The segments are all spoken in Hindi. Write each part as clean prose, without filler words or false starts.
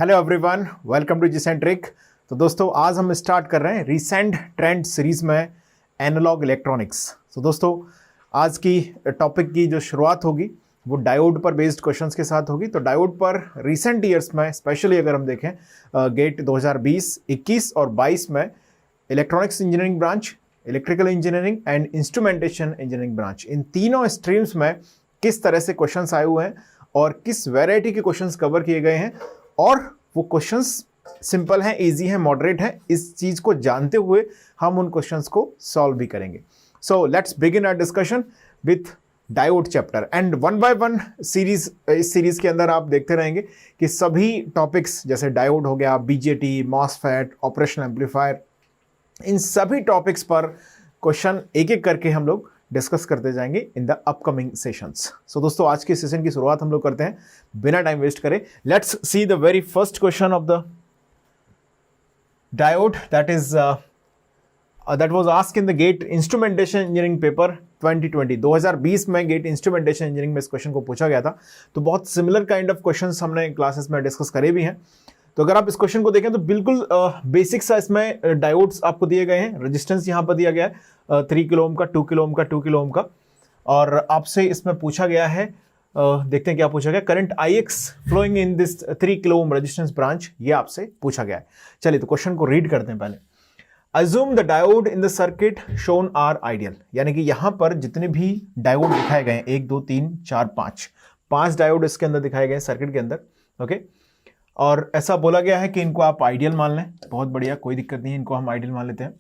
Hello everyone, welcome to GCentric. तो दोस्तों आज हम स्टार्ट कर रहे हैं रिसेंट ट्रेंड सीरीज में एनालॉग इलेक्ट्रॉनिक्स। तो दोस्तों आज की टॉपिक की जो शुरुआत होगी वो डायोड पर बेस्ड क्वेश्चंस के साथ होगी। तो डायोड पर रिसेंट ईयर्स में स्पेशली अगर हम देखें गेट 2020, 21 और 22 में electronics engineering branch, electrical engineering and instrumentation engineering branch, इन तीनों स्ट्रीम्स में किस तरह से क्वेश्चंस आए हुए हैं और किस वैरायटी के क्वेश्चंस कवर किए गए हैं और वो क्वेश्चंस सिंपल हैं, इजी हैं, मॉडरेट हैं। इस चीज को जानते हुए हम उन क्वेश्चंस को सॉल्व भी करेंगे। So let's begin our discussion with diode chapter and one by one series. इस सीरीज के अंदर आप देखते रहेंगे कि सभी टॉपिक्स जैसे डायोड हो गया, बीजेटी, मॉसफेट, ऑपरेशनल एम्पलीफायर, इन सभी टॉपिक्स पर क्वेश्चन एक एक करके हम लोग डिस्कस करते जाएंगे इन द अपकमिंग सेशंस। सो दोस्तों आज के सेशन की शुरुआत हम लोग करते हैं बिना टाइम वेस्ट करे। Let's see the very first question of the diode that was asked in the GATE instrumentation engineering paper 2020। 2020 में गेट इंस्ट्रूमेंटेशन इंजीनियरिंग में इस क्वेश्चन को पूछा गया था। तो बहुत सिमिलर काइंड ऑफ क्वेश्चंस हमने क्लासेस में डिस्कस करे भी हैं। तो अगर आप इस क्वेश्चन को देखें तो बिल्कुल बेसिक सा इसमें डायोड्स आपको दिए गए हैं। रेजिस्टेंस यहाँ पर दिया गया है 3 किलो ओम का, 2 किलो ओम का, 2 किलो ओम का, और आपसे इसमें पूछा गया है, देखते हैं क्या पूछा गया। Current IX flowing in this 3 kilo ohm resistance branch, ये आपसे पूछा गया है। चलिए तो क्वेश्चन को रीड करते हैं पहले। Assume the diode in the circuit shown are ideal, यानी कि यहां पर जितने भी डायोड दिखाए गए हैं 1 2 3 4 5 डायोड इसके अंदर दिखाए गए हैं सर्किट के अंदर, ओके। और ऐसा बोला गया है कि इनको आप आइडियल मान लें। बहुत बढ़िया, कोई दिक्कत नहीं है, इनको हम आइडियल मान लेते हैं।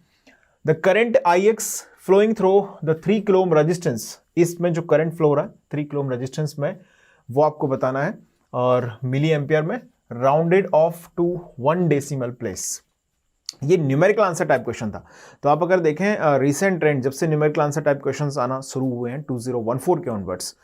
The current IX flowing through the 3 kilo ohm resistance, इसमें जो करंट फ्लो हो रहा है 3 किलो ओम रेजिस्टेंस में, वो आपको बताना है, और मिली एम्पियर में, rounded off to 1 decimal place. ये न्यूमेरिकल आंसर टाइप क्वेश्चन था। तो आप अगर देखें रिसेंट ट्रेंड जब से न्यूमेरिकल आंसर टाइप क्वेश्चंस आना शुरू हुए हैं 2014 के ऑनवर्ड्स,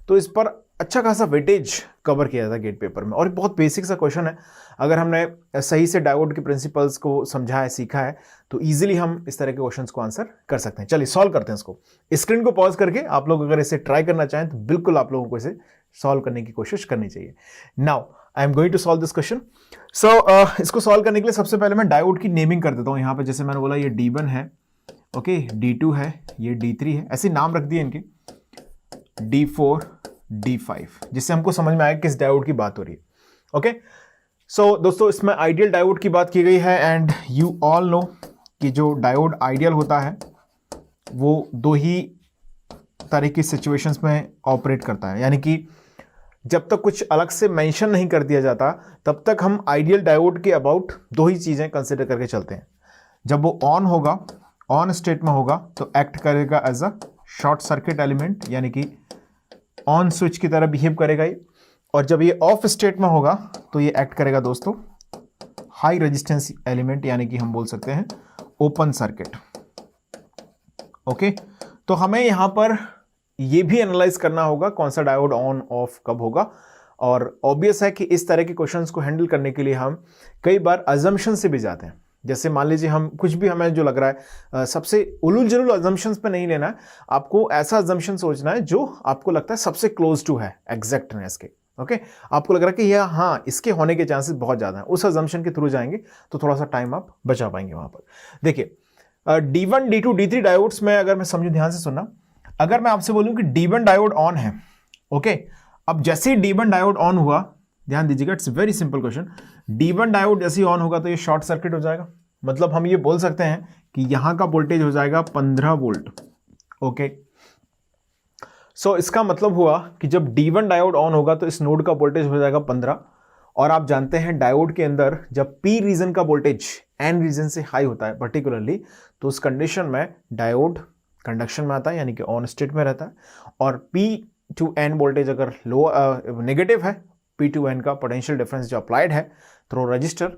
तो इस पर अच्छा खासा वेटेज कवर किया था गेट पेपर में। और बहुत बेसिक सा क्वेश्चन है, अगर हमने सही से डायोड के प्रिंसिपल्स को समझा है, सीखा है, तो इजीली हम इस तरह के क्वेश्चंस को आंसर कर सकते हैं। चलिए सॉल्व करते हैं इसको। स्क्रीन को पॉज करके आप लोग अगर इसे ट्राई करना चाहें तो बिल्कुल आप लोगों को इसे सॉल्व करने की कोशिश करनी चाहिए। Now I am going to solve this question. So इसको सॉल्व करने के लिए सबसे पहले मैं डायोड की नेमिंग कर देता हूं। यहां पे जैसे मैंने बोला ये D1 है, ओके, D2 है, ये D3 है, ऐसे नाम रख दिए इनके, D4, D5, जिससे हमको समझ में आया किस डायोड की बात हो रही है, ओके। सो दोस्तों इसमें आइडियल डायोड की बात की गई है एंड यू ऑल नो कि जो डायोड आइडियल होता है वो दो ही तरह की सिचुएशंस में ऑपरेट करता है। यानी कि जब तक कुछ अलग से मेंशन नहीं कर दिया जाता तब तक हम आइडियल डायोड के अबाउट दो ही चीज़ें कंसिडर करके चलते हैं। जब वो ऑन होगा, ऑन स्टेट में होगा, तो एक्ट करेगा as a short circuit element, यानी कि ऑन स्विच की तरह बिहेव करेगा ये। और जब ये ऑफ स्टेट में होगा तो ये एक्ट करेगा दोस्तों हाई रेजिस्टेंस एलिमेंट, यानी कि हम बोल सकते हैं ओपन सर्किट, ओके। तो हमें यहां पर ये भी एनालाइज करना होगा कौन सा डायोड ऑन ऑफ कब होगा। और ऑब्वियस है कि इस तरह के क्वेश्चंस को हैंडल करने के लिए हम कई बार अजम्पशन से भी जाते हैं। जैसे मान लीजिए हम कुछ भी हमें जो लग रहा है, सबसे उलूल जरूल अजम्पशंस पे नहीं लेना है, आपको ऐसा अजम्पशन सोचना है जो आपको लगता है सबसे क्लोज टू है एग्जैक्टनेस के, ओके। आपको लग रहा है कि यह हाँ इसके होने के चांसेस बहुत ज़्यादा हैं, उस अजम्पशन के थ्रू जाएंगे तो थोड़ा सा टाइम आप बचा पाएंगे वहां पर। देखिए D1, D2, D3 डायोड्स में अगर मैं समझूं, ध्यान से सुनना, अगर मैं आपसे बोलूं कि D1 डायोड ऑन है, ओके, अब जैसे ही D1 डायोड ऑन हुआ, ध्यान दीजिएगा, it's very simple question, D1 diode जैसे ही ऑन होगा तो ये शॉर्ट सर्किट हो जाएगा। मतलब हम ये बोल सकते हैं कि यहां का वोल्टेज हो जाएगा 15 वोल्ट, ओके। सो इसका मतलब हुआ कि जब D1 डायोड ऑन होगा तो इस नोड का वोल्टेज हो जाएगा 15। और आप जानते हैं डायोड के अंदर जब P रीजन का वोल्टेज N रीजन से हाई होता है पर्टिकुलरली, तो उस कंडीशन में डायोड कंडक्शन में आता है, यानी कि ऑन स्टेट में रहता है। और P to N वोल्टेज अगर लो नेगेटिव है, P to N का पोटेंशियल डिफरेंस जो अप्लाइड है थ्रू रजिस्टर,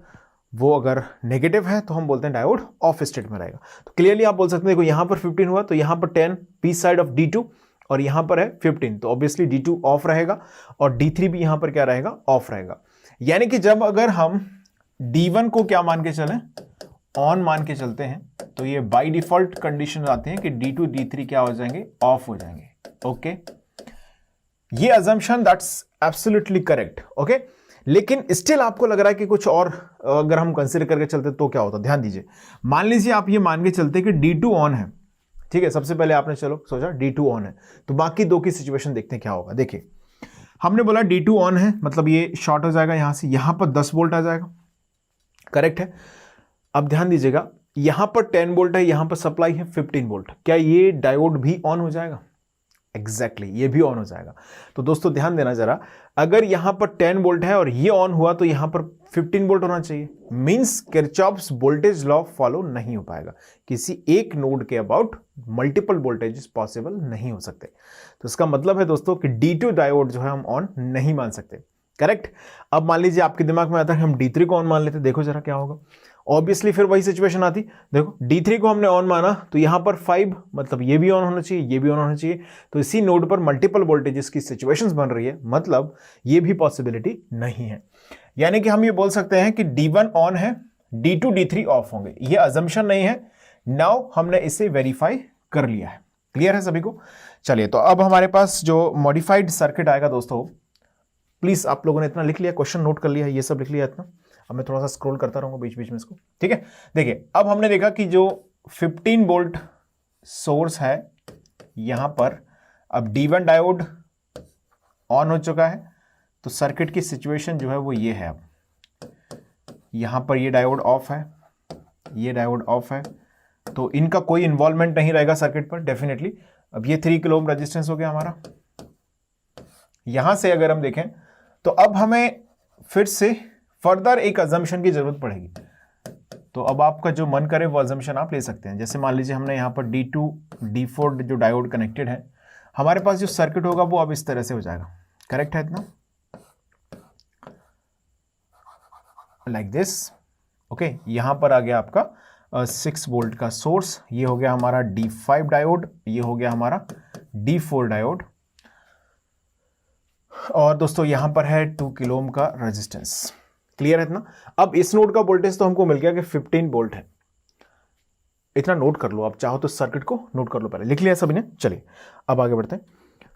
वो अगर नेगेटिव है तो हम बोलते हैं डायोड ऑफ स्टेट में रहेगा। तो क्लियरली आप बोल सकते हैं, देखो यहां पर 15 हुआ तो यहां पर 10 P साइड ऑफ D2 और यहां पर है 15, तो ऑब्वियसली D2 ऑफ रहेगा और D3 भी यहां पर क्या रहेगा, ऑफ रहेगा। यानी कि जब अगर हम D1 को क्या मान के चलें, ऑन मान के चलते हैं, तो ये बाय डिफॉल्ट कंडीशन आते हैं कि D2 D3 क्या हो जाएंगे, ऑफ हो जाएंगे, ओके। ये assumption that's absolutely correct, okay. लेकिन स्टिल आपको लग रहा है कि कुछ और अगर हम कंसिडर करके चलते तो क्या होता, ध्यान दीजिए। मान लीजिए आप ये मान के चलते कि D2 ऑन है, ठीक है, सबसे पहले आपने चलो सोचा D2 ऑन है, तो बाकी दो की सिचुएशन देखते हैं क्या होगा। देखिए हमने बोला D2 ऑन है, मतलब ये शॉर्ट हो जाएगा यहां से, यहां पर 10 वोल्ट आ जाएगा, करेक्ट है। अब ध्यान दीजिएगा यहां पर 10 वोल्ट है, यहां पर सप्लाई है 15 वोल्ट, क्या ये डायोड भी ऑन हो जाएगा? एग्जैक्टली ये भी ऑन हो जाएगा। तो दोस्तों ध्यान देना जरा, अगर यहां पर 10 वोल्ट है और ये ऑन हुआ तो यहां पर 15 वोल्ट होना चाहिए, means Kirchhoff's voltage law follow नहीं हो पाएगा, किसी एक नोड के अबाउट मल्टीपल वोल्टेजेस पॉसिबल नहीं हो सकते। तो इसका मतलब है दोस्तों कि D2 डायोड जो है हम ऑन नहीं मान सकते, करेक्ट। अब मान लीजिए आपके दिमाग में आता है हम D3 को ऑन मान लेते, देखो जरा क्या होगा। ऑब्वियसली फिर वही सिचुएशन आती, देखो D3 को हमने ऑन माना तो यहां पर 5, मतलब ये भी ऑन होना चाहिए, ये भी ऑन होना चाहिए, तो इसी नोड पर मल्टीपल वोल्टेजेस की सिचुएशंस बन रही है, मतलब ये भी पॉसिबिलिटी नहीं है। यानी कि हम ये बोल सकते हैं कि D1 ऑन है, D2 D3 ऑफ होंगे, ये अजम्पशन नहीं है। नाउ हमने इसे वेरीफाई कर लिया है, क्लियर है सभी को। चलिए तो अब हमारे पास जो मॉडिफाइड सर्किट आएगा दोस्तों, प्लीज आप लोगों ने इतना लिख लिया, क्वेश्चन नोट कर लिया, ये सब लिख लिया इतना। अब मैं थोड़ा सा स्क्रॉल करता रहूंगा बीच बीच में इसको, ठीक है। देखिए अब हमने देखा कि जो 15 वोल्ट सोर्स है यहां पर, अब D1 डायोड ऑन हो चुका है, तो सर्किट की सिचुएशन जो है वो ये है। अब यहां पर ये डायोड ऑफ है, ये डायोड ऑफ है, तो इनका कोई इन्वॉल्वमेंट नहीं रहेगा सर्किट पर डेफिनेटली। अब ये 3 किलो ओम रेजिस्टेंस हो गया हमारा। यहां से अगर हम देखें तो अब हमें फिर से फर्दर एक अजम्पशन की जरूरत पड़ेगी। तो अब आपका जो मन करे वो अजम्पशन आप ले सकते हैं। जैसे मान लीजिए हमने यहां पर D2 D4 जो डायोड कनेक्टेड है, हमारे पास जो सर्किट होगा वो अब इस तरह से हो जाएगा, करेक्ट है इतना, लाइक दिस, ओके। यहां पर आ गया आपका 6 वोल्ट का सोर्स, ये हो गया हमारा D5 डायोड, ये हो गया हमारा D4 डायोड, और दोस्तों यहां पर है 2 किलो ओम का रेजिस्टेंस, क्लियर है इतना। अब इस नोड का वोल्टेज तो हमको मिल गया कि 15 वोल्ट है, इतना नोट कर लो, आप चाहो तो सर्किट को नोट कर लो, पहले लिख लिया सभी ने। चलिए अब आगे बढ़ते हैं,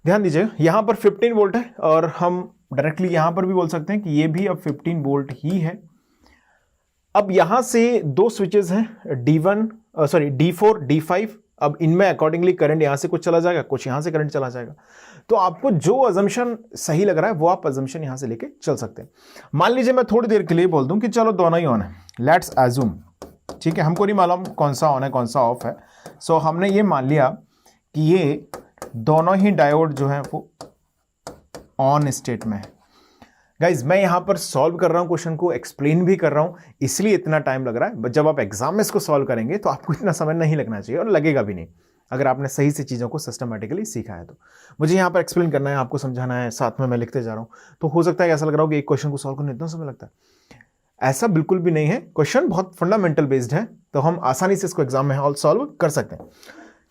ध्यान दीजिए यहां पर 15 वोल्ट है, और हम डायरेक्टली यहां पर भी बोल सकते हैं कि ये भी अब 15 वोल्ट ही है। अब यहां से दो स्विचेस हैं, D4 D5, अब इनमें अकॉर्डिंगली करंट यहां से कुछ चला जाएगा, कुछ यहां से करंट चला जाएगा। तो आपको जो अजम्पशन सही लग रहा है वो आप अजम्पशन यहां से लेके चल सकते हैं। मान लीजिए मैं थोड़ी देर के लिए बोल दूं कि चलो दोनों ही ऑन है, लेट्स अज्यूम, ठीक है, हमको नहीं मालूम कौन सा ऑन है कौन सा ऑफ है। सो हमने ये मान लिया कि ये दोनों ही डायोड जो है वो ऑन स्टेट में है। गाइज मैं यहां पर सॉल्व कर रहा हूं क्वेश्चन को, एक्सप्लेन भी कर रहा हूं, इसलिए इतना टाइम लग रहा है। बट जब आप एग्जाम में इसको सॉल्व करेंगे तो आपको इतना समय नहीं लगना चाहिए, और लगेगा भी नहीं अगर आपने सही से चीज़ों को सिस्टमेटिकली सीखा है। तो मुझे यहाँ पर एक्सप्लेन करना है, आपको समझाना है, साथ में मैं लिखते जा रहा हूँ। तो हो सकता है ऐसा लग रहा हो कि एक क्वेश्चन को सॉल्व करने इतना समय लगता है, ऐसा बिल्कुल भी नहीं है। क्वेश्चन बहुत फंडामेंटल बेस्ड है, तो हम आसानी से इसको एग्जाम में सॉल्व कर सकते हैं।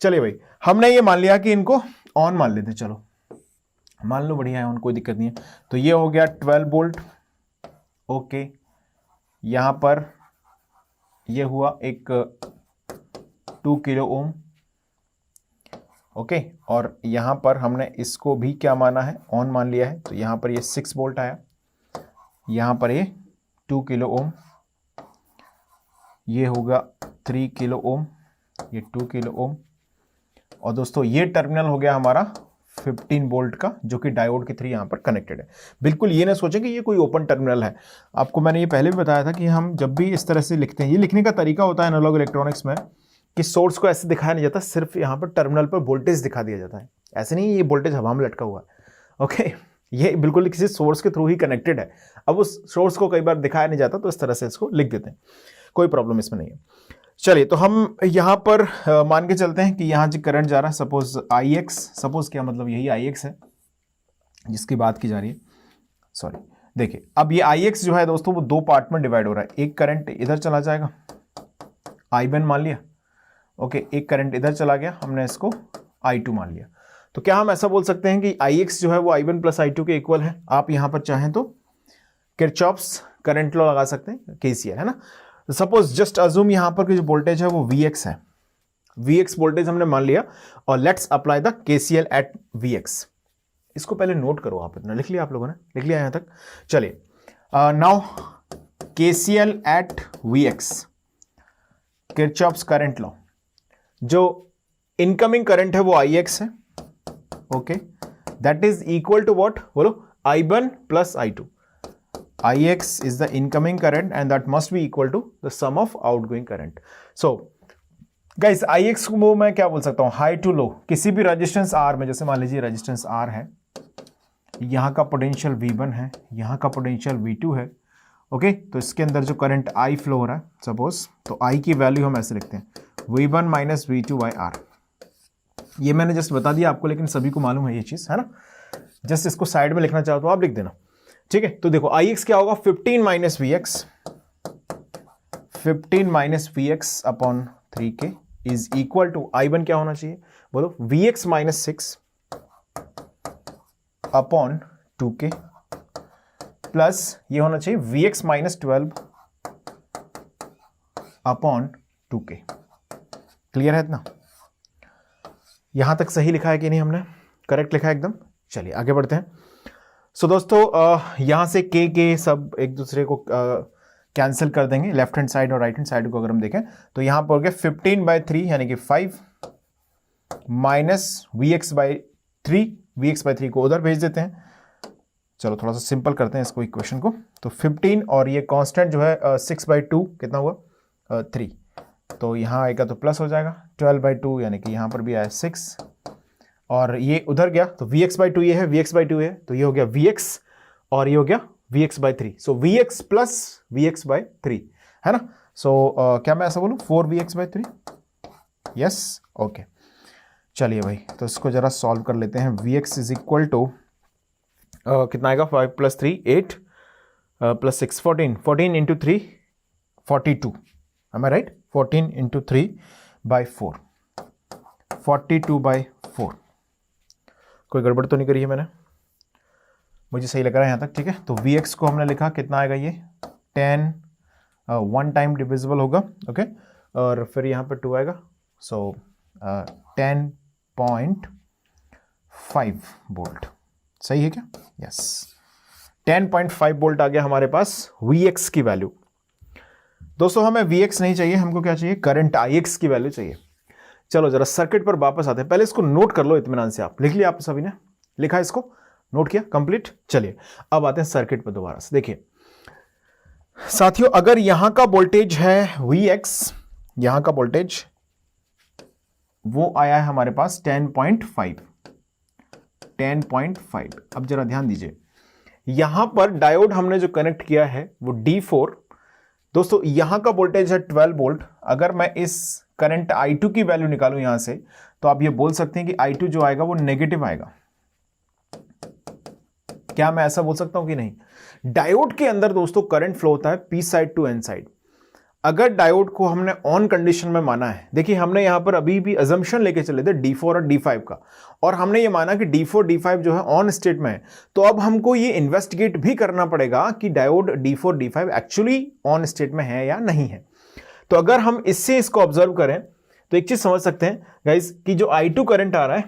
चलिए भाई, हमने ये मान लिया कि इनको ऑन मान लेते हैं, चलो मान लो, बढ़िया है, ऑन, कोई दिक्कत नहीं है। तो ये हो गया 12 वोल्ट, ओके। यहां पर ये हुआ एक 2 किलो ओम, ओके, और यहां पर हमने इसको भी क्या माना है, ऑन मान लिया है। तो यहां पर ये 6 वोल्ट आया, यहां पर ये 2 किलो ओम, ये होगा 3 किलो ओम, ये 2 किलो ओम, और दोस्तों ये टर्मिनल हो गया हमारा 15 वोल्ट का, जो कि डायोड के थ्री यहां पर कनेक्टेड है। बिल्कुल ये ना सोचें कि ये कोई ओपन टर्मिनल है। आपको मैंने ये पहले भी बताया था कि हम जब भी इस तरह से लिखते हैं, ये लिखने का तरीका होता है एनालॉग इलेक्ट्रॉनिक्स में, कि सोर्स को ऐसे दिखाया नहीं जाता, सिर्फ यहाँ पर टर्मिनल पर वोल्टेज दिखा दिया जाता है। ऐसे नहीं ये वोल्टेज हवा में लटका हुआ है, ओके। ये बिल्कुल किसी सोर्स के थ्रू ही कनेक्टेड है। अब उस सोर्स को कई बार दिखाया नहीं जाता, तो इस तरह से इसको लिख देते हैं, कोई प्रॉब्लम इसमें नहीं है। चलिए तो हम यहाँ पर मान के चलते हैं कि यहाँ जो करंट जा रहा है, सपोज IX, सपोज क्या मतलब यही IX है जिसकी बात की जा रही है, सॉरी। देखिए अब ये IX जो है दोस्तों वो दो पार्ट में डिवाइड हो रहा है। एक करंट इधर चला जाएगा, I1 मान लिया, ओके। एक करंट इधर चला गया, हमने इसको I2 मान लिया। तो क्या हम ऐसा बोल सकते हैं कि IX जो है वो I1 प्लस I2 के इक्वल है? आप यहाँ पर चाहें तो किरचॉफ्स करंट लॉ लगा सकते हैं, KCL, है ना। सपोज जस्ट अज्यूम यहां पर जो वोल्टेज है वो Vx है, Vx वोल्टेज हमने मान लिया, और let's apply the KCL at Vx। इसको पहले नोट करो, आप इतना लिख लिया, आप लोगों ने लिख लिया यहां तक। चलिए now KCL at Vx, Kirchhoff's current law, जो इनकमिंग करंट है वो Ix है, okay, that is equal to what, बोलो, I1 plus I2. Ix is the incoming current and that must be equal to the sum of outgoing current. So guys Ix को मैं क्या बोल सकता हूं, हाई टू लो, किसी भी रेजिस्टेंस R में, जैसे मान लीजिए रेजिस्टेंस R है, यहां का पोटेंशियल V1 है, यहां का पोटेंशियल V2 है, ओके, तो इसके अंदर जो करंट I फ्लो हो रहा है सपोज, तो I की वैल्यू हम ऐसे लिखते हैं V1 minus V2 by R. ये मैंने जस्ट बता दिया आपको, लेकिन सभी को मालूम है ये चीज, है ना. जस्ट इसको साइड में लिखना चाहो तो आप लिख देना, ठीक है. तो देखो Ix क्या होगा, 15 minus Vx, 15 minus Vx upon 3K is equal to I1 क्या होना चाहिए, बोलो, Vx minus 6 upon 2K plus ये होना चाहिए Vx minus 12 upon 2K. Clear है इतना? यहां तक सही लिखा है कि नहीं, हमने करेक्ट लिखा है एकदम. चलिए आगे बढ़ते हैं. सो दोस्तों यहां से के सब एक दूसरे को कैंसिल कर देंगे, लेफ्ट हैंड साइड और राइट हैंड साइड को अगर हम देखें तो यहां पर हो गया 15/3 यानी कि 5 माइनस Vx/3, Vx/3 को उधर भेज देते हैं. चलो थोड़ा सा सिंपल करते हैं इसको, इक्वेशन को. तो 15 और ये कांस्टेंट जो है 6/2 कितना हुआ, 3, तो यहाँ आएगा तो प्लस हो जाएगा. 12/2 यानी कि यहाँ पर भी आया 6 और ये उधर गया तो Vx/2 ये है, Vx/2 है, तो ये हो गया Vx और ये हो गया Vx/3. सो Vx प्लस Vx/3 है ना. सो क्या मैं ऐसा बोलूँ, 4Vx/3, यस, ओके. चलिए भाई, तो इसको जरा सॉल्व कर लेते हैं. Vx इज इक्वल टू कितना आएगा, 5 + 3 8 plus 6 14, 14 into 3 42, am I right? 14 into 3/4, 42/4. कोई गड़बड़ तो नहीं करी है मैंने, मुझे सही लग रहा है यहाँ तक, ठीक है. तो Vx को हमने लिखा कितना आएगा, ये 10 1 टाइम डिविजिबल होगा, ओके, और फिर यहाँ पर 2 आएगा. सो 10.5 वोल्ट, सही है क्या, यस. 10.5 वोल्ट आ गया हमारे पास Vx की वैल्यू. दोस्तों हमें Vx नहीं चाहिए, हमको क्या चाहिए, करंट Ix की वैल्यू चाहिए. चलो जरा सर्किट पर वापस आते हैं. पहले इसको नोट कर लो इत्मीनान से. आप लिख लिया, आप सभी ने लिखा, इसको नोट किया, कंप्लीट. चलिए अब आते हैं सर्किट पर दोबारा से. देखिए साथियों, अगर यहां का वोल्टेज है Vx, यहां का वोल्टेज वो आया है हमारे पास 10.5. अब जरा ध्यान दीजिए, यहां पर डायोड हमने जो कनेक्ट किया है वो D4. दोस्तों यहां का वोल्टेज है 12 वोल्ट. अगर मैं इस करंट I2 की वैल्यू निकालूं यहां से, तो आप ये बोल सकते हैं कि I2 जो आएगा वो नेगेटिव आएगा. क्या मैं ऐसा बोल सकता हूं कि नहीं? डायोड के अंदर दोस्तों करंट फ्लो होता है P side to N side. अगर डायोड को हमने ऑन कंडीशन में माना है, देखिए हमने यहां पर अभी भी अजम्पशन लेके चले थे D4 और D5 का, और हमने ये माना कि D4 D5 जो है ऑन स्टेट में है. तो अब हमको ये इन्वेस्टिगेट भी करना पड़ेगा कि diode D4 D5 actually on state में है या नहीं है. तो अगर हम इससे इसको ऑब्जर्व करें तो एक चीज समझ सकते हैं गाइस कि जो I2 करंट आ रहा है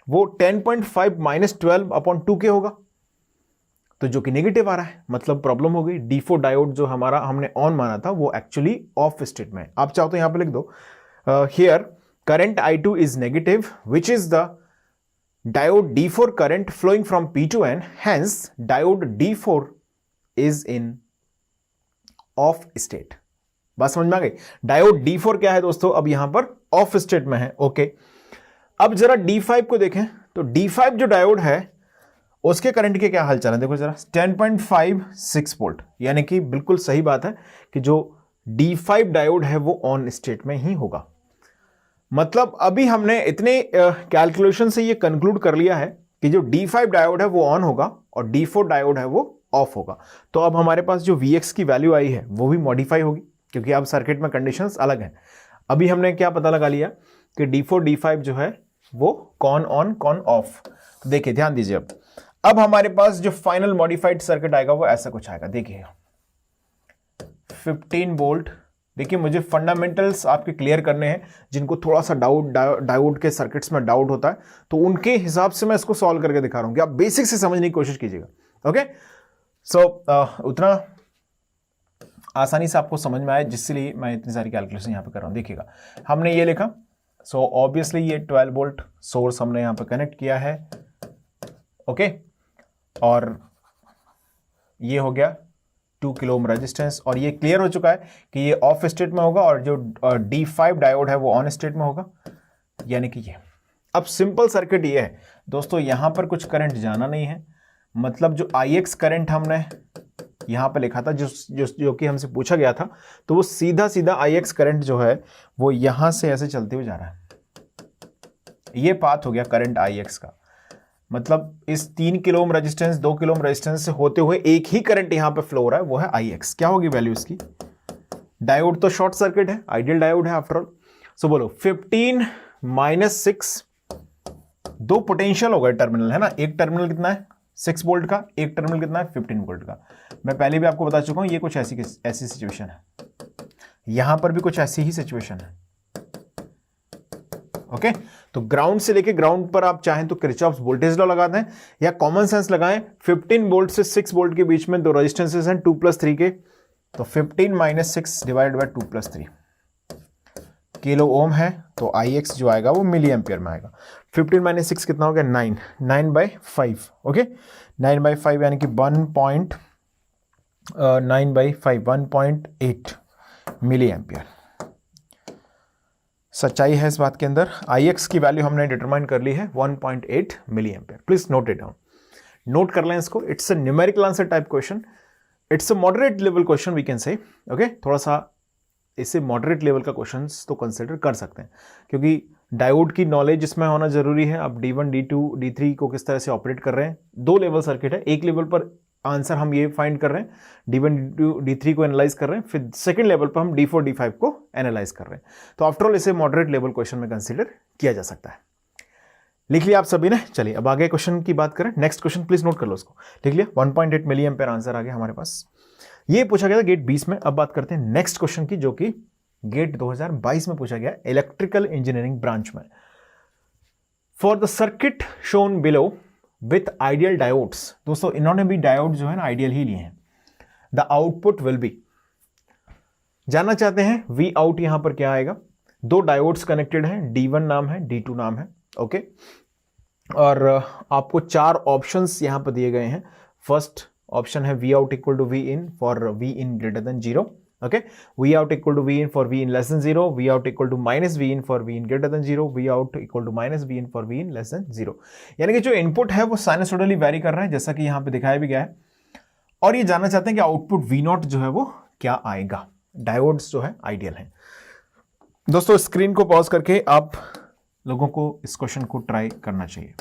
वो 10.5 माइनस 12/2K होगा, तो जो कि नेगेटिव आ रहा है, मतलब प्रॉब्लम हो गई. D4 डायोड जो हमारा हमने ऑन माना था वो एक्चुअली ऑफ स्टेट में है. आप चाहो तो यहां पे लिख दो, here current I2 is negative which is the diode D4 current flowing from P to N, hence diode D4 is in off state. बात समझ में आ गई? डायोड D4 क्या है दोस्तों, अब यहां पर ऑफ स्टेट में है, ओके. अब जरा D5 को देखें, तो D5 जो डायोड है उसके करंट के क्या हालचाल है, देखो जरा, 10.56 वोल्ट, यानी कि बिल्कुल सही बात है कि जो D5 डायोड है वो ऑन स्टेट में ही होगा. मतलब अभी हमने इतने कैलकुलेशन से ये कंक्लूड कर लिया है कि जो D5 डायोड है वो ऑन होगा और D4 डायोड है वो ऑफ होगा. तो अब हमारे पास जो Vx की वैल्यू आई है वो भी मॉडिफाई होगी, क्योंकि अब सर्किट में कंडीशंस अलग हैं. अभी हमने क्या पता लगा लिया कि D4 D5 जो है वो कौन ऑन कौन ऑफ. तो देखिए ध्यान दीजिए, अब हमारे पास जो फाइनल मॉडिफाइड सर्किट आएगा वो ऐसा कुछ आएगा. देखिए 15 वोल्ट. देखिए मुझे फंडामेंटल्स आपके क्लियर करने हैं, जिनको थोड़ा सा डायोड के सर्किट्स में डाउट होता है, तो उनके हिसाब से मैं इसको सॉल्व करके दिखा रहा हूं कि आप बेसिक से समझने की कोशिश कीजिएगा, ओके. उतना आसानी से आपको समझ में आए जिसके लिए मैं इतनी सारी कैलकुलेशन यहाँ पे कर रहा हूँ। देखिएगा, हमने ये लिखा, सो ऑब्वियसली ये 12 वोल्ट सोर्स हमने यहाँ पे कनेक्ट किया है, ओके, और ये हो गया 2 किलो ओम रेजिस्टेंस, और ये क्लियर हो चुका है कि ये ऑफ स्टेट में होगा और जो D5 डायोड है वो ऑन स्टेट में होगा, यानी कि ये। अब सिंपल सर्किट ये है दोस्तों, यहां पर कुछ करंट जाना नहीं है, मतलब जो IX करंट हमने यहां पर लिखा था, जो कि हमसे पूछा गया था, तो वो सीधा सीधा IX करंट जो है वो यहां से ऐसे चलते हुए जा रहा है। ये पाथ हो गया करंट IX का, मतलब इस 3 kilo ohm resistance 2 kilo ohm resistance से होते हुए एक ही करंट यहां पे फ्लो हो रहा है, वो है IX। क्या होगी वैल्यू इसकी? डायोड तो शॉर्ट सर्किट है, आइडियल डायोड है आफ्टर ऑल। सो बोलो 15 - 6, दो पोटेंशियल हो गए टर्मिनल, है ना। एक टर्मिनल कितना है 6 वोल्ट का, एक टर्मिनल कितना है 15 वोल्ट का। मैं पहले भी आपको बता चुका हूं ये कुछ ऐसी सिचुएशन है, यहां पर भी कुछ ऐसी ही सिचुएशन है, ओके। तो ग्राउंड से लेके ग्राउंड पर आप चाहें तो किरचॉफ्स वोल्टेज लॉ लगा दें या कॉमन सेंस लगाएं। 15 वोल्ट से 6 वोल्ट के बीच में दो रेजिस्टेंसेस हैं 2 + 3 के, तो 15 - 6 डिवाइड बाय 2 + 3 किलो ओम है, तो IX जो आएगा वो मिली एम्पियर में आएगा। 15 - 6 कितना हो गया 9, 9/5, ओके। 9/5 यानी कि 1.8 मिली एम्पियर। सच्चाई है इस बात के अंदर। IX की वैल्यू हमने डिटरमाइन कर ली है 1.8 milli ampere. Please note it down, नोट कर लें इसको। It's a numerical answer type question, it's a moderate level question we can say, okay. थोड़ा सा इसे मॉडरेट लेवल का क्वेश्चंस तो कंसिडर कर सकते हैं, क्योंकि डायोड की नॉलेज इसमें होना जरूरी है। अब D1, D2, D3 को किस तरह से ऑपरेट कर रहे हैं, 2 लेवल सर्किट है। एक लेवल पर आंसर हम ये फाइंड कर रहे हैं, D1, D2, D3 को एनालाइज कर रहे हैं, फिर सेकंड लेवल पर हम D4, D5 को एनालाइज कर रहे हैं। तो आफ्टर ऑल इसे मॉडरेट लेवल क्वेश्चन में कंसिडर किया जा सकता है। लिख लिया आप सभी ने? चलिए अब आगे क्वेश्चन की बात करें। नेक्स्ट क्वेश्चन प्लीज नोट कर लो उसको। लिख लिया, 1.8 मिली एम्पियर आंसर आ गया हमारे पास। ये पूछा गया था गेट 20 में। अब बात करते हैं नेक्स्ट क्वेश्चन की, जो कि गेट 2022 में पूछा गया इलेक्ट्रिकल इंजीनियरिंग ब्रांच में। For the circuit shown below with ideal diodes, दोस्तों इन्होंने भी डायोड जो है ना आइडियल ही लिए हैं। द आउटपुट विल बी, जानना चाहते हैं वी आउट यहां पर क्या आएगा। 2 डायोड्स कनेक्टेड हैं, D1 नाम है, D2 नाम है, ओके। और आपको 4 ऑप्शंस यहां पर दिए गए हैं। फर्स्ट ऑप्शन है V out equal to V in for V in greater than 0, okay, V out equal to V in for V in less than 0, V out equal to minus V in for V in greater than 0, V out equal to minus V in for V in less than 0। यानी कि जो इनपुट है वो साइनसोइडली वेरी कर रहा है, जैसा कि यहां पे दिखाया भी गया है। और ये जानना चाहते हैं कि आउटपुट V0 जो है वो क्या आएगा। डायोड्स जो है आइडियल है। दोस्तों स्क्रीन को पॉज करके आप लोगों को इस क्वेश्चन को ट्राई करना चाहिए।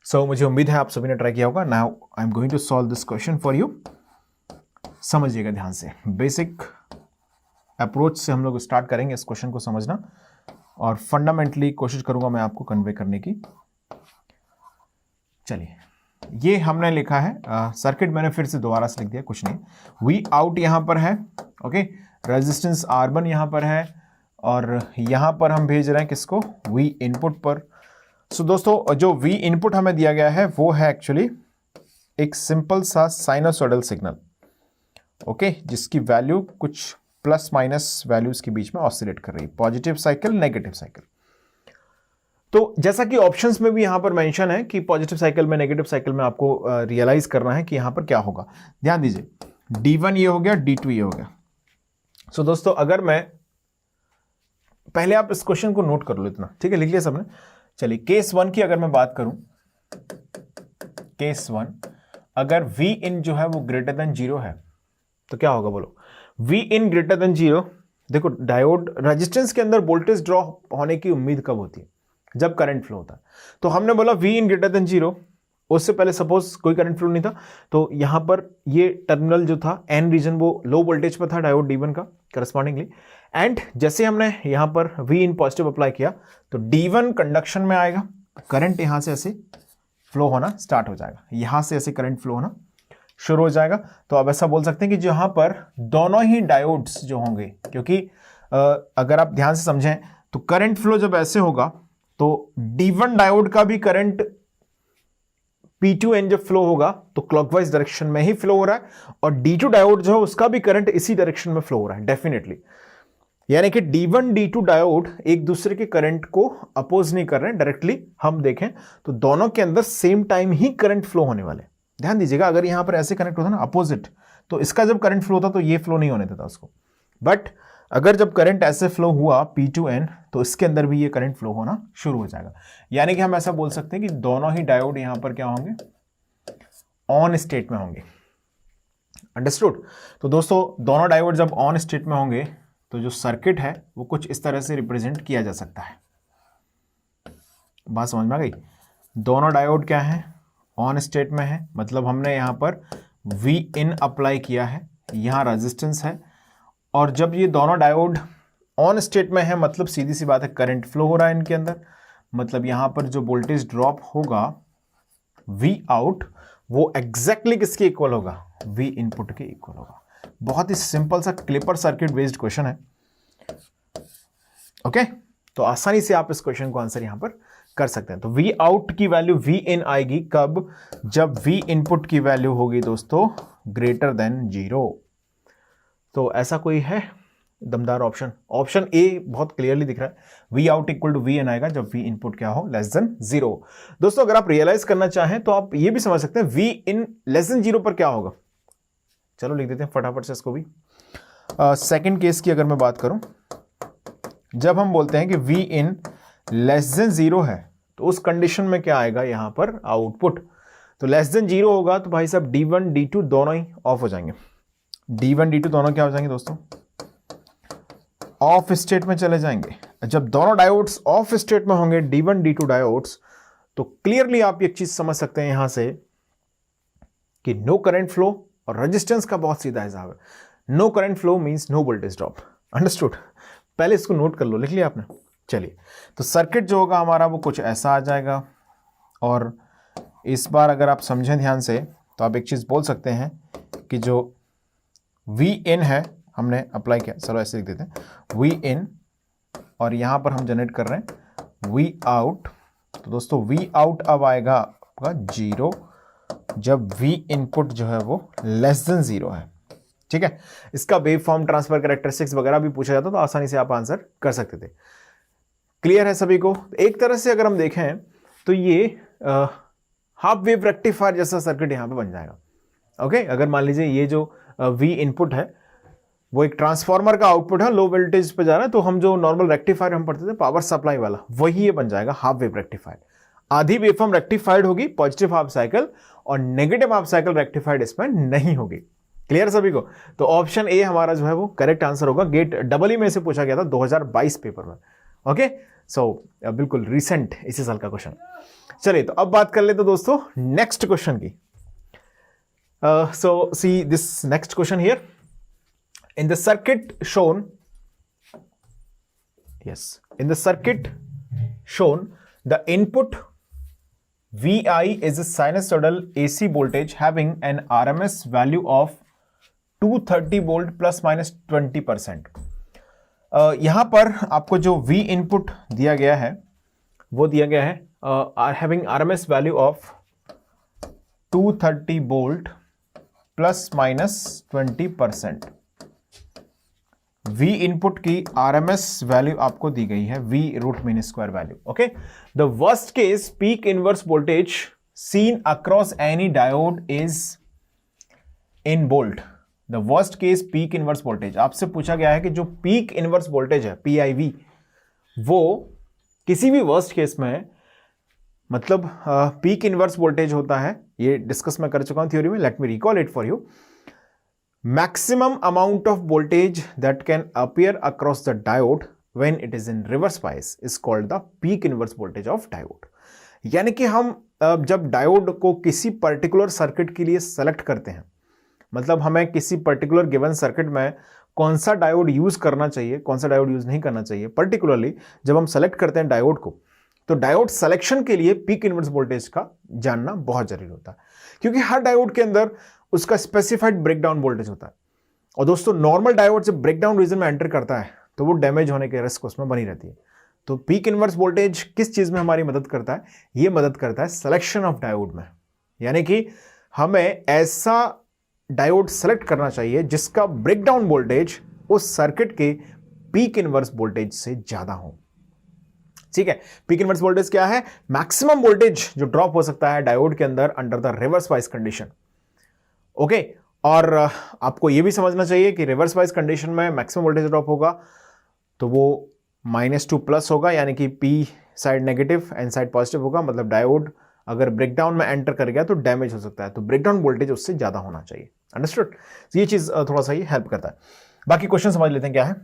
सो मुझे उम्मीद है आप सभी ने ट्राई किया होगा। Now I am going to solve this question for you. समझिएगा ध्यान से, बेसिक अप्रोच से हम लोग स्टार्ट करेंगे इस क्वेश्चन को समझना, और फंडामेंटली कोशिश करूंगा मैं आपको कन्वे करने की। चलिए, ये हमने लिखा है सर्किट, मैंने फिर से दोबारा से लिख दिया, कुछ नहीं। वी आउट यहां पर है, ओके, रेजिस्टेंस R1 यहां पर है, और यहां पर हम भेज रहे हैं किसको, वी इनपुट पर। सो दोस्तों जो वी इनपुट हमें दिया गया है वो है एक्चुअली एक सिंपल सा साइनोसॉइडल सिग्नल, ओके, जिसकी वैल्यू कुछ प्लस माइनस वैल्यूज के बीच में ऑसिलेट कर रही है, पॉजिटिव साइकिल नेगेटिव साइकिल। तो जैसा कि ऑप्शंस में भी यहां पर मेंशन है कि पॉजिटिव साइकिल में नेगेटिव साइकिल में आपको रियलाइज करना है कि यहां पर क्या होगा। ध्यान दीजिए, D1 ये हो गया, D2 ये हो गया। सो दोस्तों अगर मैं पहले, आप इस क्वेश्चन को नोट कर लो इतना, ठीक है, लिख लिया सबने। चलिए केस 1 की अगर मैं बात करूं, केस 1 अगर V इन जो है वो ग्रेटर देन 0 है तो क्या होगा बोलो। V इन ग्रेटर देन 0, देखो डायोड रेजिस्टेंस के अंदर वोल्टेज ड्रॉ होने की उम्मीद कब होती है, जब करंट फ्लो होता है। तो हमने बोला V इन ग्रेटर देन 0, उससे पहले सपोज कोई करंट फ्लो नहीं था, तो यहां पर ये टर्मिनल जो था N रीजन वो लो वोल्टेज पर था डायोड D1 का करस्पॉन्डिंगली। एंड जैसे हमने यहां पर V इन पॉजिटिव अप्लाई किया तो D1 कंडक्शन में आएगा, करंट यहां से ऐसे फ्लो होना स्टार्ट हो जाएगा, यहां से ऐसे करंट फ्लो होना शुरू हो जाएगा। तो अब ऐसा बोल सकते हैं कि जहां पर दोनों ही डायोड्स जो होंगे, क्योंकि अगर आप ध्यान से समझें तो करंट फ्लो जब ऐसे होगा तो D1 डायोड का भी करंट P2N जब फ्लो होगा तो क्लॉकवाइज डायरेक्शन में ही फ्लो हो रहा है, और D2 डायोड जो है उसका भी करंट इसी डायरेक्शन में फ्लो हो रहा है डेफिनेटली। यानी कि D1 D2 डायोड एक दूसरे के करंट को अपोज नहीं कर रहे हैं डायरेक्टली। हम देखें तो दोनों के अंदर सेम टाइम ही करंट फ्लो होने वाले। ध्यान दीजिएगा, अगर यहां पर ऐसे कनेक्ट होता ना अपोजिट, तो इसका जब करंट फ्लो होता तो ये फ्लो नहीं होने देता उसको। बट अगर जब करंट ऐसे फ्लो हुआ P2N, तो इसके अंदर भी ये करंट फ्लो होना शुरू हो जाएगा। यानी कि हम ऐसा बोल सकते हैं कि दोनों ही डायोड यहां पर क्या होंगे, ऑन स्टेट में होंगे। अंडरस्टूड? तो दोस्तों दोनों डायोड जब ऑन स्टेट में होंगे तो जो सर्किट है वो कुछ इस तरह से रिप्रेजेंट किया जा सकता है। बात समझ में आ गई? दोनों डायोड क्या है, ऑन स्टेट में है, मतलब हमने यहां पर Vin अप्लाई किया है, यहां रेजिस्टेंस है, और जब ये दोनों डायोड ऑन स्टेट में है मतलब सीधी सी बात है करंट फ्लो हो रहा है इनके अंदर। मतलब यहां पर जो वोल्टेज ड्रॉप होगा V आउट, वो एग्जैक्टली किसके इक्वल होगा, V इनपुट के इक्वल होगा। बहुत ही सिंपल सा क्लिपर सर्किट बेस्ड क्वेश्चन है। ओके, तो आसानी से आप इस क्वेश्चन को आंसर यहां पर कर सकते हैं। तो V आउट की वैल्यू Vin आएगी कब, जब V इनपुट की वैल्यू होगी दोस्तों ग्रेटर देन 0। तो ऐसा कोई है दमदार ऑप्शन? ऑप्शन ए बहुत क्लियरली दिख रहा है, V out equal to Vin आएगा जब V इनपुट क्या हो, लेस देन 0। दोस्तों अगर आप रियलाइज करना चाहें तो आप ये भी समझ सकते हैं Vin लेस देन 0 पर क्या होगा। चलो लिख देते हैं फटाफट से इसको भी। सेकंड केस की अगर मैं बात करूं, जब हम बोलते हैं कि Vin लेस देन 0 है तो उस कंडीशन में क्या आएगा यहां पर आउटपुट। तो लेस देन 0 होगा तो भाई साहब D1 D2 दोनों ही ऑफ हो जाएंगे। D1 D2 दोनों क्या हो जाएंगे दोस्तों, ऑफ स्टेट में चले जाएंगे। जब दोनों डायोड्स ऑफ स्टेट में होंगे D1 D2 डायोड्स, तो क्लियरली आप एक चीज समझ सकते हैं यहां से कि नो करंट फ्लो, और रेजिस्टेंस का बहुत सीधा हिसाब है। No current flow means no voltage drop. Understood? पहले इसको नोट कर लो, लिख लिया आपने? चलिए, तो सर्किट जो होगा हमारा वो कुछ ऐसा आ जाएगा। और इस बार अगर आप समझें ध्यान से तो आप एक चीज बोल सकते हैं कि जो Vin है हमने अप्लाई किया, चलो ऐसे लिख देते हैं Vin, और यहां पर हम जनरेट कर रहे हैं V आउट। तो दोस्तों V आउट अब आएगा आपका 0 जब V इनपुट जो है वो लेस देन 0 है। ठीक है, इसका वेव फॉर्म ट्रांसफर कैरेक्टरिस्टिक्स वगैरह भी पूछा जाता तो आसानी से आप आंसर कर सकते थे। क्लियर है सभी को? एक तरह से अगर हम देखें तो ये हाफ वेव रेक्टिफायर जैसा सर्किट यहां पे बन जाएगा। ओके, अगर मान लीजिए ये जो V इनपुट है वो एक ट्रांसफार्मर का आउटपुट है, लो वोल्टेज पे जा रहा है, तो हम जो नॉर्मल रेक्टिफायर हम पढ़ते थे पावर सप्लाई वाला, वही ये बन जाएगा हाफ वेव रेक्टिफायर। आधी वेवफॉर्म रेक्टिफाइड होगी, पॉजिटिव हाफ साइकिल, और नेगेटिव हाफ साइकिल रेक्टिफाइड इसमें नहीं होगी। क्लियर सभी को? तो ऑप्शन ए हमारा जो है वो करेक्ट आंसर होगा। गेट डबल में से पूछा गया था 2022 पेपर में। ओके, सो बिल्कुल रिसेंट इसी साल का क्वेश्चन। चलिए, तो अब बात कर ले तो दोस्तों नेक्स्ट क्वेश्चन की। So see this next question here. In the circuit shown, in the circuit shown, the input Vi is a sinusoidal AC voltage having an RMS value of 230 volt plus minus 20%. यहां पर आपको जो V input दिया गया है वो दिया गया है having RMS value of 230 volt plus minus 20%. V input की RMS वैल्यू आपको दी गई है V root mean square value. Okay, the worst case peak inverse voltage seen across any diode is in volt. The worst case peak inverse voltage, आपसे पूछा गया है कि जो पीक इनवर्स वोल्टेज है PIV, वो किसी भी वर्स्ट केस में, मतलब पीक इनवर्स वोल्टेज होता है, ये डिस्कस मैं कर चुका हूं थ्योरी में, let me recall it for you. Maximum amount of voltage that can appear across the diode when it is in reverse bias is called the peak inverse voltage of diode। यानी कि हम जब डायोड को किसी पर्टिकुलर सर्किट के लिए सेलेक्ट करते हैं, मतलब हमें किसी पर्टिकुलर गिवन सर्किट में कौन सा डायोड यूज करना चाहिए, कौन सा डायोड यूज नहीं करना चाहिए, पर्टिकुलरली जब हम सेलेक्ट करते हैं डायोड को, तो डायोड सिलेक्शन के लिए पीक इनवर्स वोल्टेज का जानना बहुत जरूरी होता है, क्योंकि हर डायोड के अंदर उसका स्पेसिफाइड ब्रेकडाउन वोल्टेज होता है। और दोस्तों नॉर्मल डायोड जब ब्रेकडाउन रीजन में एंटर करता है तो वो डैमेज होने के रिस्क उसमें बनी रहती है। तो पीक इनवर्स वोल्टेज किस चीज में हमारी मदद करता है? ये मदद करता है सिलेक्शन ऑफ डायोड में। यानी कि हमें ऐसा डायोड सेलेक्ट करना चाहिए जिसका ब्रेकडाउन वोल्टेज उस सर्किट के पीक इनवर्स वोल्टेज से ज्यादा हो। ठीक है, पीक इनवर्स वोल्टेज क्या है? मैक्सिमम वोल्टेज जो ड्रॉप हो सकता है डायोड के अंदर under the reverse bias condition. Okay, और आपको यह भी समझना चाहिए कि रिवर्स बायस कंडीशन में मैक्सिमम वोल्टेज ड्रॉप होगा तो वो -2 प्लस होगा, यानी कि P side negative N side positive होगा, मतलब डायोड अगर ब्रेकडाउन में एंटर कर गया तो डैमेज हो सकता है, तो ब्रेकडाउन वोल्टेज उससे ज्यादा होना चाहिए। अंडरस्टूड? ये चीज थोड़ा सा ही हेल्प करता है। बाकी क्वेश्चन समझ लेते हैं क्या है।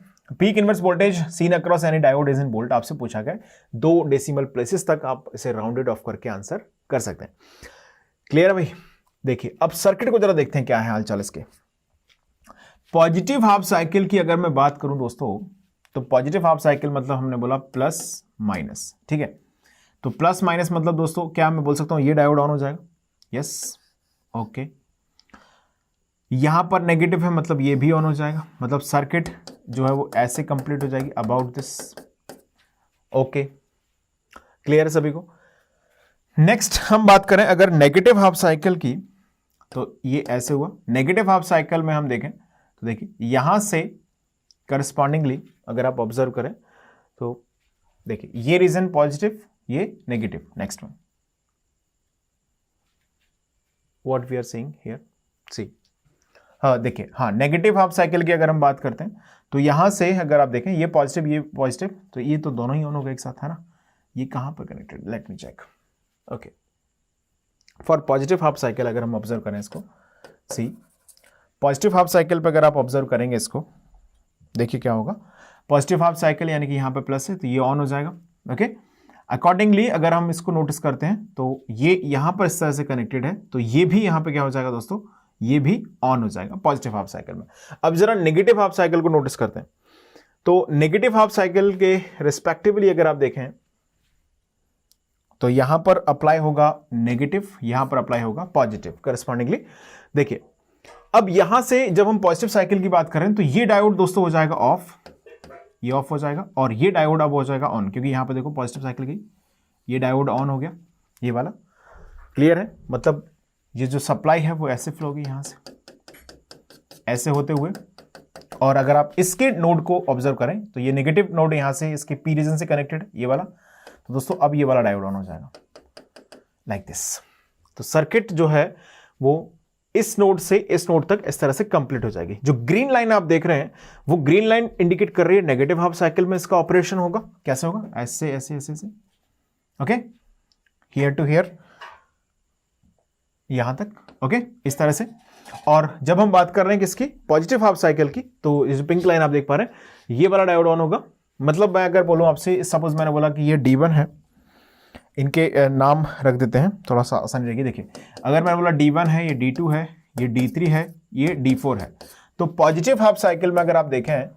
Peak inverse voltage seen across any diode is in volt, आपसे पूछा गया 2 डेसिमल प्लेसेस तक आप इसे राउंडेड ऑफ करके आंसर कर सकते हैं। क्लियर है भाई? देखिए अब सर्किट को जरा देखते हैं क्या है हालचाल इसके। पॉजिटिव हाफ साइकिल की अगर मैं बात करूं दोस्तों, तो पॉजिटिव हाफ साइकिल मतलब हमने बोला प्लस माइनस। ठीक है, तो प्लस माइनस मतलब दोस्तों क्या मैं बोल सकता हूं ये डायोड ऑन हो जाएगा? Yes, okay. यहां पर नेगेटिव है मतलब ये भी ऑन हो जाएगा, मतलब सर्किट जो है वो ऐसे कंप्लीट हो जाएगी अबाउट दिस। ओके, क्लियर है सभी को? नेक्स्ट हम बात करें अगर नेगेटिव हाफ साइकिल की, तो ये ऐसे हुआ। नेगेटिव हाफ साइकिल में हम देखें तो देखिए यहां से करस्पॉन्डिंगली अगर आप ऑब्जर्व करें तो देखिए ये रीजन पॉजिटिव, ये negative. Next one what we are seeing here, see. हाँ देखिए, हाँ नेगेटिव हाफ साइकिल की अगर हम बात करते हैं तो यहां से अगर आप देखें ये पॉजिटिव, तो ये तो दोनों ही ऑन हो गए एक साथ, है ना? ये कहां पर connected, let me check. Okay, for positive half cycle अगर हम ऑब्जर्व करें इसको, सी पॉजिटिव हाफ साइकिल पर अगर आप ऑब्जर्व करेंगे इसको, देखिए क्या होगा। पॉजिटिव हाफ साइकिल यानी कि यहां पे प्लस है तो ये ऑन हो जाएगा। ओके, अकॉर्डिंगली अगर हम इसको नोटिस करते हैं तो ये यहां पर इस तरह से कनेक्टेड है, तो ये भी यहां पे क्या हो जाएगा दोस्तों, ये भी ऑन हो जाएगा पॉजिटिव हाफ साइकिल में। अब जरा नेगेटिव हाफ साइकिल को नोटिस करते हैं, तो नेगेटिव हाफ साइकिल के रिस्पेक्टिवली अगर आप देखें तो यहां पर अप्लाई होगा नेगेटिव, यहां पर अप्लाई होगा पॉजिटिव करस्पॉन्डिंगली। देखिए अब यहां से जब हम पॉजिटिव साइकिल की बात करें तो ये डायोड दोस्तों हो जाएगा ऑफ, ये ऑफ हो जाएगा, और ये डायोड अब हो जाएगा ऑन, क्योंकि यहां पर देखो पॉजिटिव साइकिल की ये डायोड ऑन हो गया, ये वाला। क्लियर है? मतलब ये जो सप्लाई है वो ऐसे फ्लो होगी यहां से ऐसे होते हुए, और अगर आप इसके नोड को ऑब्जर्व करें तो ये नेगेटिव नोड यहां से इसके पी रीजन से कनेक्टेड है, ये वाला। तो दोस्तों अब ये वाला डायोड ऑन हो जाएगा लाइक दिस। तो सर्किट जो है वो इस नोड से इस नोड तक इस तरह से कंप्लीट हो जाएगी। जो ग्रीन लाइन आप देख रहे हैं वो ग्रीन लाइन इंडिकेट कर रही है नेगेटिव हाफ साइकिल में इसका ऑपरेशन होगा। कैसे होगा? ऐसे ऐसे ऐसे ऐसे, ओके, हियर टू हियर, यहां तक, ओके, इस तरह से। और जब हम बात कर रहे हैं किसकी, पॉजिटिव हाफ साइकिल की, तो ये जो पिंक लाइन आप देख पा रहे हैं ये वाला डायोड ऑन होगा। मतलब मैं अगर बोलूं आपसे, सपोज मैंने बोला कि ये D1 है, इनके नाम रख देते हैं थोड़ा सा आसानी रहेगी। देखिए अगर मैंने बोला D1 है, ये D2 है, ये D3 है, ये D4 है, तो पॉजिटिव हाफ साइकिल में अगर आप देखें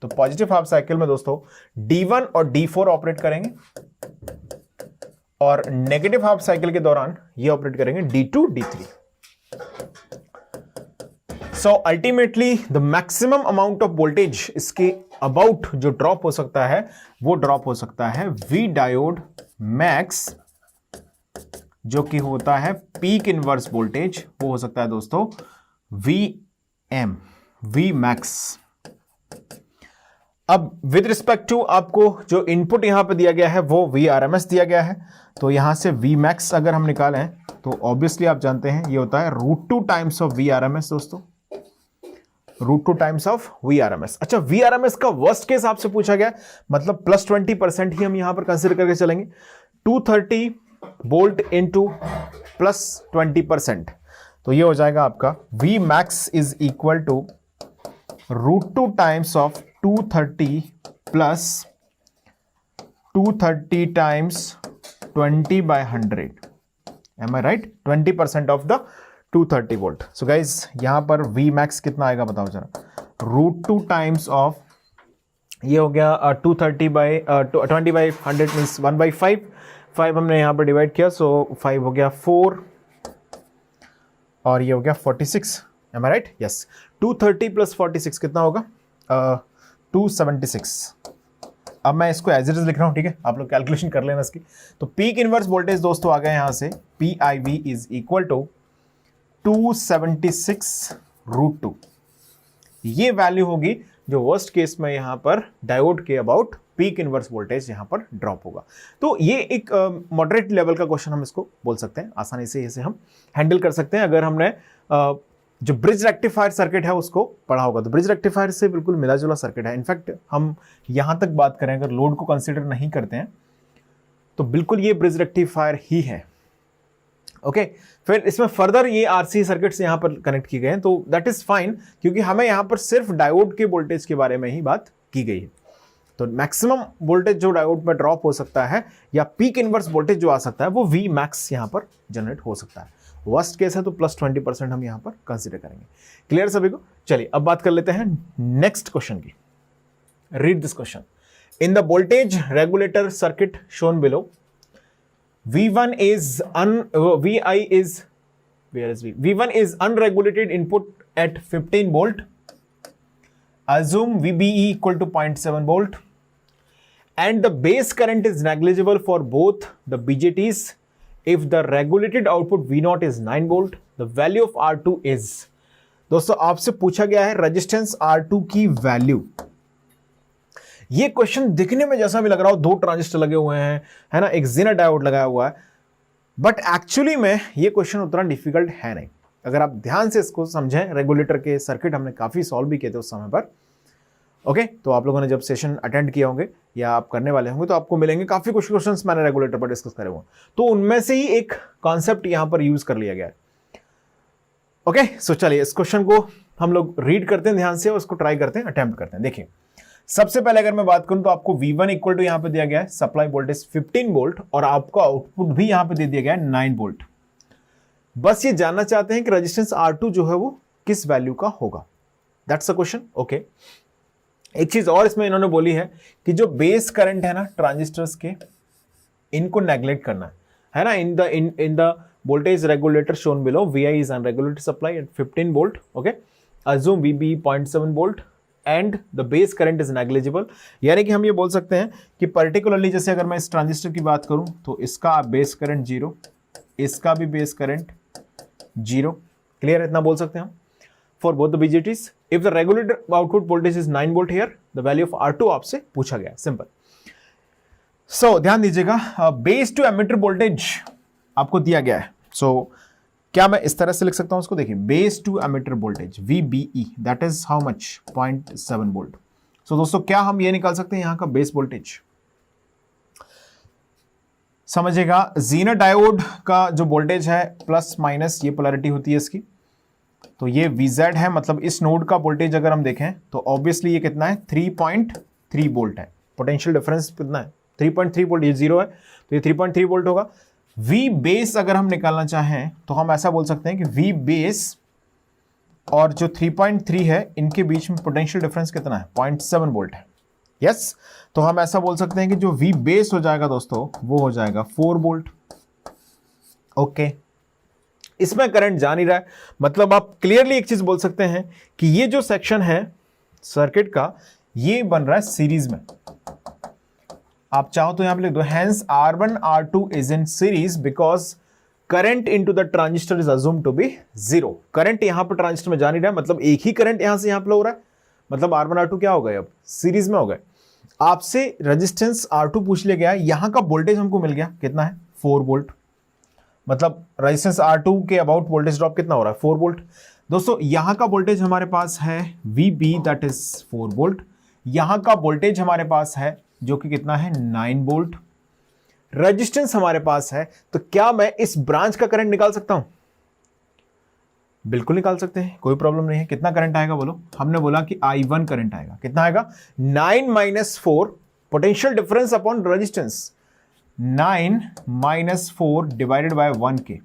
तो पॉजिटिव हाफ साइकिल में दोस्तों D1 और D4 ऑपरेट करेंगे, और नेगेटिव हाफ साइकिल के दौरान ये ऑपरेट करेंगे D2 D3। So ultimately the maximum amount of voltage इसके अबाउट जो ड्रॉप हो सकता है वो ड्रॉप हो सकता है V डायोड मैक्स, जो कि होता है पीक इनवर्स वोल्टेज, वो हो सकता है दोस्तों VM, V मैक्स। अब विद रिस्पेक्ट टू आपको जो इनपुट यहां पे दिया गया है वो VRMS दिया गया है, तो यहां से V मैक्स अगर हम निकालें तो ऑब्वियसली आप जानते हैं ये होता है √2 टाइम्स ऑफ VRMS दोस्तों, √2 टाइम्स ऑफ VRMS। अच्छा, VRMS का वर्स्ट केस आपसे पूछा गया, मतलब +20% ही हम यहां पर कंसिडर करके चलेंगे। 230 वोल्ट इंटू +20%, तो ये हो जाएगा आपका V max is equal to √2 times of 230 plus 230 times 20/100। Am I right? 20% of the 230 volt. So guys यहां पर V मैक्स कितना आएगा बताओ जरा, √2 टाइम्स ऑफ, ये हो गया 20/100 मीन्स 1/5, 5 हमने यहां पर डिवाइड किया, सो 5 हो गया 4 और ये हो गया 46। Am I right? Yes. 230 plus 46 कितना होगा? 276। अब मैं इसको एज इट इज लिख रहा हूँ, ठीक है, आप लोग कैलकुलेशन कर लेना इसकी। तो पीक इनवर्स वोल्टेज दोस्तों आ गया यहाँ से PIV इज इक्वल टू 276√2। ये वैल्यू होगी जो वर्स्ट केस में यहाँ पर डायोड के अबाउट पीक इनवर्स वोल्टेज यहाँ पर ड्रॉप होगा। तो ये एक मॉडरेट लेवल का क्वेश्चन हम इसको बोल सकते हैं, आसानी से इसे हम हैंडल कर सकते हैं अगर हमने जो ब्रिज रेक्टिफायर सर्किट है उसको पढ़ा होगा। तो ब्रिज रेक्टिफायर से बिल्कुल मिला जुला सर्किट है। इनफैक्ट हम यहां तक बात करें, अगर लोड को कंसीडर नहीं करते हैं तो बिल्कुल ये ब्रिज रेक्टिफायर ही है। ओके, फिर इसमें फर्दर ये RC सर्किट्स यहां पर कनेक्ट किए गए हैं, तो दैट इज फाइन, क्योंकि हमें यहां पर सिर्फ डायोड के वोल्टेज के बारे में ही बात की गई है। तो मैक्सिमम वोल्टेज जो डायोड में ड्रॉप हो सकता है या पीक इनवर्स वोल्टेज जो आ सकता है वो V max यहां पर जनरेट हो सकता है। वर्स्ट केस है तो +20% हम यहां पर कंसीडर करेंगे। क्लियर सभी को? चलिए अब बात कर लेते हैं नेक्स्ट क्वेश्चन की। Read this question. In the voltage regulator circuit shown below, V1 is unregulated input at 15 volt. Assume VBE equal to 0.7 volt and the base current is negligible for both the BJTs. If the regulated output V0 is 9 volt, the value of R2 is, दोस्तों आपसे पूछा गया है रेजिस्टेंस R2 की वैल्यू। ये क्वेश्चन दिखने में जैसा भी लग रहा हो, 2 ट्रांजिस्टर लगे हुए हैं, है ना, एक जेनर डायोड लगाया हुआ है, बट एक्चुअली में ये क्वेश्चन उतना डिफिकल्ट है नहीं। अगर आप ध्यान से इसको समझें, रेगुलेटर के सर्किट हमने काफी सॉल्व भी किए थे उस समय पर। ओके, तो आप लोगों ने जब सेशन अटेंड किए होंगे या आप करने वाले होंगे तो आपको मिलेंगे काफी कुछ क्वेश्चंस मैंने रेगुलेटर पर डिस्कस करे हुए, तो उनमें से ही एक कॉन्सेप्ट यहां पर यूज कर लिया गया है। ओके, सो चलिए इस क्वेश्चन को हम लोग रीड करते हैं ध्यान से और उसको ट्राई करते हैं, अटेम्प्ट करते हैं। देखिए, सबसे पहले अगर मैं बात करूं तो आपको V1 इक्वल टू यहां पे दिया गया है सप्लाई वोल्टेज 15 वोल्ट और आपका आउटपुट भी यहां पे दे दिया गया है 9 वोल्ट। बस ये जानना चाहते हैं कि रेजिस्टेंस R2 जो है वो किस वैल्यू का होगा, दैट्स अ क्वेश्चन। ओके, एक चीज और इसमें इन्होंने बोली है कि जो बेस करंट है ना ट्रांजिस्टर्स के, इनको नेग्लेक्ट करना है ना। In the voltage regulator shown below, VI is unregulated supply at 15 volt. Okay, assume VB 0.7 volt and the base current is negligible. यानी कि हम ये बोल सकते हैं कि पर्टिकुलरली जैसे अगर मैं इस ट्रांजिस्टर की बात करूं तो इसका बेस करंट 0, इसका भी बेस करंट 0। क्लियर है? इतना बोल सकते हैं हम for both the BJTs। If the regulator output voltage is 9 volt here, the value of R2 आपसे पूछा गया, सिंपल। सो ध्यान दीजिएगा, बेस टू एमिटर वोल्टेज आपको दिया गया है। सो क्या मैं इस तरह से लिख सकता हूं उसको? देखिए, base to emitter voltage VBE that is how much, 0.7 volt. So दोस्तों क्या हम ये निकाल सकते हैं यहां का बेस वोल्टेज? समझिएगा, जीनर डायोड का जो वोल्टेज है प्लस माइनस ये पोलैरिटी होती है इसकी, तो ये VZ है, मतलब इस नोड का वोल्टेज अगर हम देखें तो ऑब्वियसली ये कितना है, 3.3 वोल्ट है। पोटेंशियल डिफरेंस कितना है, 3.3 वोल्ट, ये 0 है तो ये 3.3 वोल्ट होगा। V बेस अगर हम निकालना चाहें तो हम ऐसा बोल सकते हैं कि V बेस और जो 3.3 है इनके बीच में पोटेंशियल डिफरेंस कितना है, 0.7 वोल्ट है। यस, तो हम ऐसा बोल सकते हैं कि जो V बेस हो जाएगा दोस्तों वो हो जाएगा 4 वोल्ट। ओके, इसमें करंट जा नहीं रहा है, मतलब आप क्लियरली एक चीज बोल सकते हैं कि ये जो सेक्शन है सर्किट का ये बन रहा है सीरीज में। आप चाहो तो यहां पे लिख दो, hence R1 R2 is in series because current into the transistor is assumed to be 0। Current यहां पर ट्रांजिस्टर में जा नहीं रहा है, मतलब एक ही करंट यहां से यहां फ्लो हो रहा है, मतलब R1 R2 क्या हो गए, अब सीरीज में हो गए। आपसे रेजिस्टेंस R2 पूछ लिया गया है, यहां का वोल्टेज हमको मिल गया, कितना है, 4 वोल्ट। मतलब रेजिस्टेंस R2 के अबाउट वोल्टेज ड्रॉप कितना हो रहा है, 4 वोल्ट। दोस्तों यहां का वोल्टेज हमारे पास है VB दैट इज 4 वोल्ट, यहां का वोल्टेज हमारे पास है जो कि कितना है, 9 वोल्ट। रेजिस्टेंस हमारे पास है, तो क्या मैं इस ब्रांच का करंट निकाल सकता हूं? बिल्कुल निकाल सकते हैं, कोई प्रॉब्लम नहीं है। कितना करंट आएगा बोलो? हमने बोला कि I1 करंट आएगा। कितना आएगा, 9 - 4 potential difference upon resistance, 9 - 4 divided by 1 के,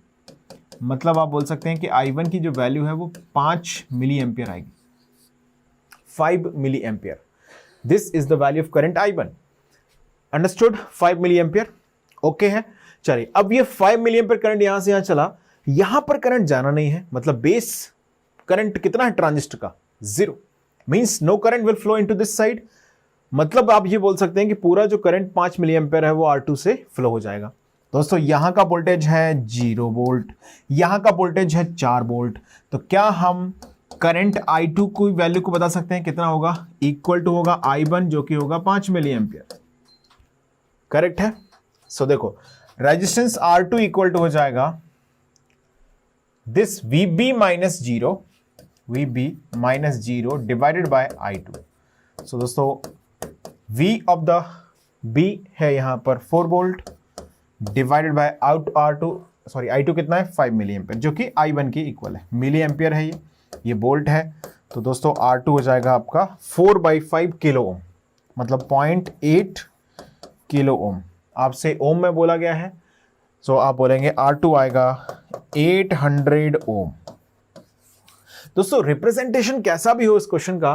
मतलब आप बोल सकते हैं कि I1 की जो वैल्यू है वो 5 मिली एम्पियर आएगी, 5 milliampere. This is the value of current I1। Understood? 5 milliampere. Okay है, चलिए अब ये 5 मिली एम्पियर करंट यहां से यहां चला, यहां पर करंट जाना नहीं है, मतलब बेस करंट कितना है ट्रांजिस्टर का, 0, means no current will flow into this side. मतलब आप ये बोल सकते हैं कि पूरा जो करंट 5 मिली एम्पेयर है वो R2 से फ्लो हो जाएगा। दोस्तों यहां का वोल्टेज है 0 वोल्ट, यहां का वोल्टेज है 4 वोल्ट, तो क्या हम करंट I2 की वैल्यू को बता सकते हैं कितना होगा? इक्वल टू होगा I1 जो कि होगा 5 मिली एम्पियर। करेक्ट है। सो देखो रेजिस्टेंस R2 इक्वल टू हो जाएगा this VB minus zero divided by I2। सो दोस्तों V ऑफ द B है यहां पर 4 वोल्ट डिवाइडेड बाय I2 कितना है? 5 मिली एम्पियर जो कि I1 के इक्वल है। मिली एम्पियर है ये वोल्ट है। तो दोस्तों R2 हो जाएगा आपका 4/5 किलो ओम, मतलब 0.8 किलो ओम। आपसे ओम में बोला गया है, सो आप बोलेंगे R2 आएगा 800 ओम। दोस्तों रिप्रेजेंटेशन कैसा भी हो इस क्वेश्चन का,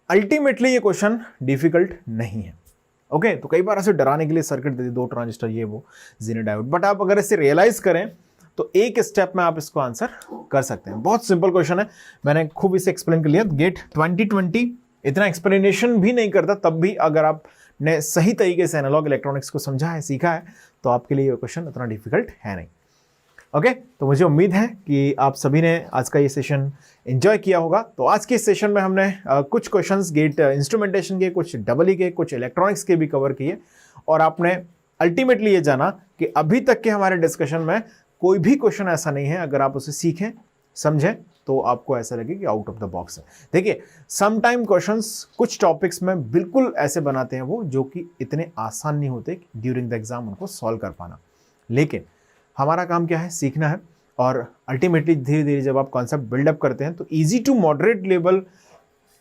अल्टीमेटली ये क्वेश्चन डिफिकल्ट नहीं है। ओके तो कई बार ऐसे डराने के लिए सर्किट दे दी 2 ट्रांजिस्टर ये वो जीरो डायोड, बट आप अगर इसे रियलाइज करें तो एक स्टेप में आप इसको आंसर कर सकते हैं। बहुत सिंपल क्वेश्चन है, मैंने खूब इसे एक्सप्लेन कर लिया। गेट 2020 इतना एक्सप्लेनेशन भी नहीं करता, तब भी अगर आपने सही तरीके से एनालॉग इलेक्ट्रॉनिक्स को समझा है, सीखा है, तो आपके लिए ये क्वेश्चन उतना डिफिकल्ट है नहीं। ओके तो मुझे उम्मीद है कि आप सभी ने आज का ये सेशन एंजॉय किया होगा। तो आज के इस सेशन में हमने कुछ क्वेश्चंस गेट इंस्ट्रूमेंटेशन के, कुछ डबल के, कुछ इलेक्ट्रॉनिक्स के भी कवर किए, और आपने अल्टीमेटली ये जाना कि अभी तक के हमारे डिस्कशन में कोई भी क्वेश्चन ऐसा नहीं है, अगर आप उसे सीखें समझें तो आपको ऐसा लगे कि आउट ऑफ द बॉक्स है। देखिए समटाइम क्वेश्चंस कुछ टॉपिक्स में बिल्कुल ऐसे बनाते हैं वो, जो कि इतने आसान नहीं होते ड्यूरिंग द एग्जाम उनको सॉल्व कर पाना, लेकिन हमारा काम क्या है? सीखना है। और अल्टीमेटली धीरे धीरे जब आप कॉन्सेप्ट बिल्डअप करते हैं तो इजी टू मॉडरेट लेवल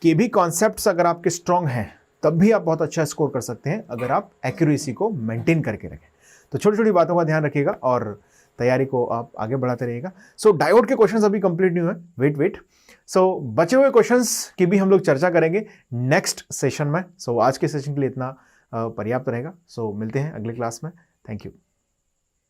के भी कॉन्सेप्ट्स अगर आपके स्ट्रांग हैं तब भी आप बहुत अच्छा स्कोर कर सकते हैं, अगर आप एक्यूरेसी को मेंटेन करके रखें। तो छोटी छोटी बातों का ध्यान रखिएगा और तैयारी को आप आगे बढ़ाते रहिएगा। सो डायोड के क्वेश्चंस अभी कंप्लीट नहीं हुए, वेट। सो बचे हुए क्वेश्चंस की भी हम लोग चर्चा करेंगे नेक्स्ट सेशन में। सो आज के सेशन के लिए इतना पर्याप्त रहेगा। सो मिलते हैं अगले क्लास में। Thank you.